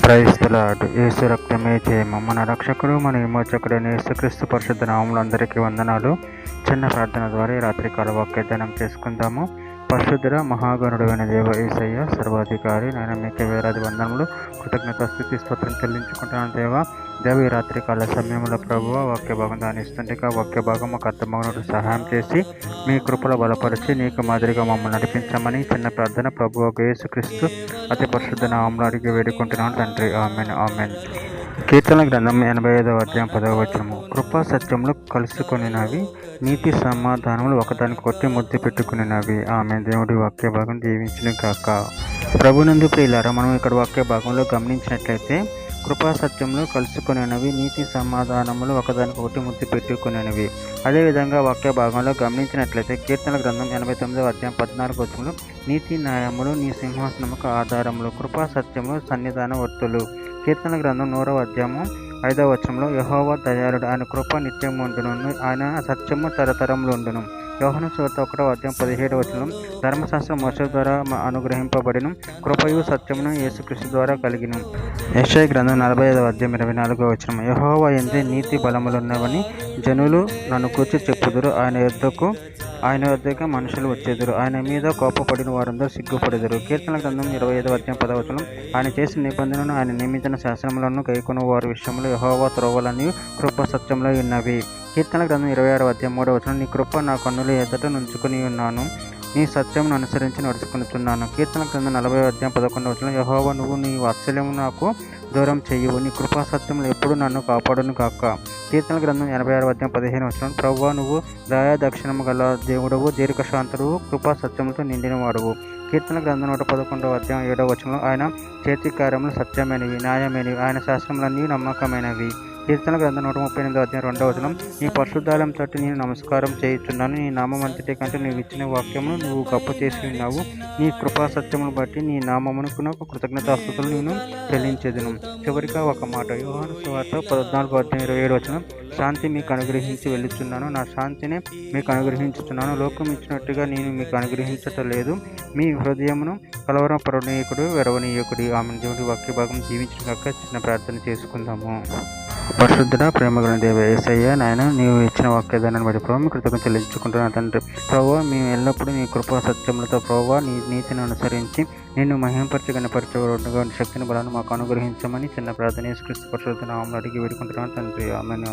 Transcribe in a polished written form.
Praise the lord. యేసు రక్తమే జయము. మన రక్షకుడు మన విమోచకుడైన యేసుక్రీస్తు పరిశుద్ధ నామములో అందరికీ వందనాలు. చిన్న ప్రార్థన ద్వారా ఈ రాత్రికాల వాగ్దానం చేసుకుందాము. పరిశుద్ధుడ మహాగణుడైన దేవ యేసయ్య సర్వాధికారి నాయన మీకే వేలాది వందనములు, కృతజ్ఞత స్తుతి స్తోత్రం చెల్లించుకుంటున్నాను దేవ ఈ రాత్రికాల సమయంలో ప్రభువ వాక్య భాగం దాని ఇస్తుండగా వాక్య భాగం మాకు అర్థమవునట్టు సహాయం చేసి మీ కృపలో బలపరిచి నీకు మాదిరిగా మమ్మల్ని నడిపించమని చిన్న ప్రార్థన ప్రభువు యేసుక్రీస్తు అతి పరిశుద్ధ నామములో అడిగి వేడుకుంటున్నాను తండ్రి. Amen amen. కీర్తన గ్రంథం 85వ అధ్యాయం 10వ వచనము. కృపా సత్యములు కలుసుకొనినవి, నీతి సమాధానములు ఒకదానికి కొట్టి ముద్దు పెట్టుకునినవి. ఆమె దేవుడి వాక్య భాగం దీవించును కాక. ప్రభునందు ప్రియులారా, మనం ఇక్కడ వాక్య భాగంలో గమనించినట్లయితే కృపా సత్యములు కలుసుకునేనవి, నీతి సమాధానములు ఒకదానికొకటి ముద్దు పెట్టుకునేనవి. అదేవిధంగా వాక్య భాగంలో గమనించినట్లయితే కీర్తన గ్రంథం 89వ అధ్యాయం 14వ వచనంలో నీతి న్యాయములు నీ సింహాసనముకు ఆధారములు, కృపా సత్యములు సన్నిధాన వర్తులు. కీర్తన గ్రంథం 100వ అధ్యాయము 5వ వచనంలో యెహోవా దయాళుడు, ఆయన కృప నిత్యం ఉండును, ఆయన సత్యము తరతరములు ఉండును. యోహాను సువార్త 1వ అధ్యాయం 17వ వచనం ధర్మశాస్త్రం మోషే ద్వారా అనుగ్రహింపబడిన, కృపయు సత్యమును యేసుక్రీస్తు ద్వారా కలిగిన. యెషయా గ్రంథం 45వ అధ్యాయం 24వ వచనం యెహోవా యందే నీతి బలములున్నవని జనులు నన్ను కూర్చి చెప్పుదురు, ఆయన వద్దకు మనుషులు వచ్చేదురు, ఆయన మీద కోపపడిన వారందరూ సిగ్గుపడెదరు. కీర్తన గ్రంథం 25వ అధ్యాయం 10వ వచనం ఆయన చేసిన నిబంధనను ఆయన నియమించిన శాసనములను కైకొను వారి విషయంలో యెహోవా త్రోవలని కృప సత్యంలో ఉన్నవి. కీర్తన గ్రంథం 26వ అధ్యాయం 3వ వచనం నీ కృప నా కన్నుల ఎదుట నుంచుకుని ఉన్నాను, నీ సత్యమును అనుసరించి నడుచుకునిచున్నాను. కీర్తన గ్రంథం 40వ అధ్యాయం 11వ వచనం యెహోవా నువ్వు నీ వాత్సల్యము నాకు దూరం చెయ్యవు, నీ కృపా సత్యములు ఎప్పుడు నన్ను కాపాడును కాక. కీర్తన గ్రంథం 86వ అధ్యాయం 15వ వచనం ప్రభువా నువ్వు దయా దక్షిణము గల దేవుడవు, దీర్ఘశాంతుడు, కృపా సత్యములతో నిండిన వాడువు. కీర్తన గ్రంథం 111వ అధ్యాయం 7వ వచనంలో ఆయన చేతి కార్యములు సత్యమైనవి, న్యాయమైనవి, ఆయన శాస్త్రములన్నీ నమ్మకమైనవి. కీర్తన గ్రంథం 138వ అధ్యాయం 2వ వచనం నీ పరిశుద్ధాలయం తోటి నేను నమస్కారం చేయుచున్నాను, నీ నామం అంతటి కంటే నువ్వు ఇచ్చిన వాక్యమును నువ్వు గొప్ప చేసి ఉన్నావు, నీ కృపా సత్యమును బట్టి నీ నామమునకు కృతజ్ఞతాస్తుతులు నేను చెల్లించేదును. చివరిగా ఒక మాట యోహాను సువార్త 14వ అధ్యాయం 27వ వచనం శాంతి మీకు అనుగ్రహించి వెళ్ళుచున్నాను, నా శాంతిని మీకు అనుగ్రహించుచున్నాను, లోకం ఇచ్చినట్టుగా నేను మీకు అనుగ్రహించటలేదు, మీ హృదయమును కలవరపడనీయకుడు వెరవనీయకుడి. ఆమె దేవుడి వాక్య భాగం జీవించిన కాక చిన్న ప్రార్థన చేసుకుందాము. పరిశుద్ధుడ ప్రేమగల దేవ యేసయ్య నాయన నీవు ఇచ్చిన వాక్యదానాన్ని బట్టి ప్రభావ కృతజ్ఞత చెల్లించుకుంటున్నాను తండ్రి. ప్రభావ మేము ఎల్లప్పుడూ నీ కృపా సత్యములతో ప్రభావ నీ నీతిని అనుసరించి నిన్ను మహింపరచి కనపరచే శక్తిని బలాన్ని మాకు అనుగ్రహించమని చిన్న ప్రార్థన యేసుక్రీస్తు పరిశుద్ధ నామములో అడిగి వేడుకుంటున్నాను తండ్రి. ఆమేన్.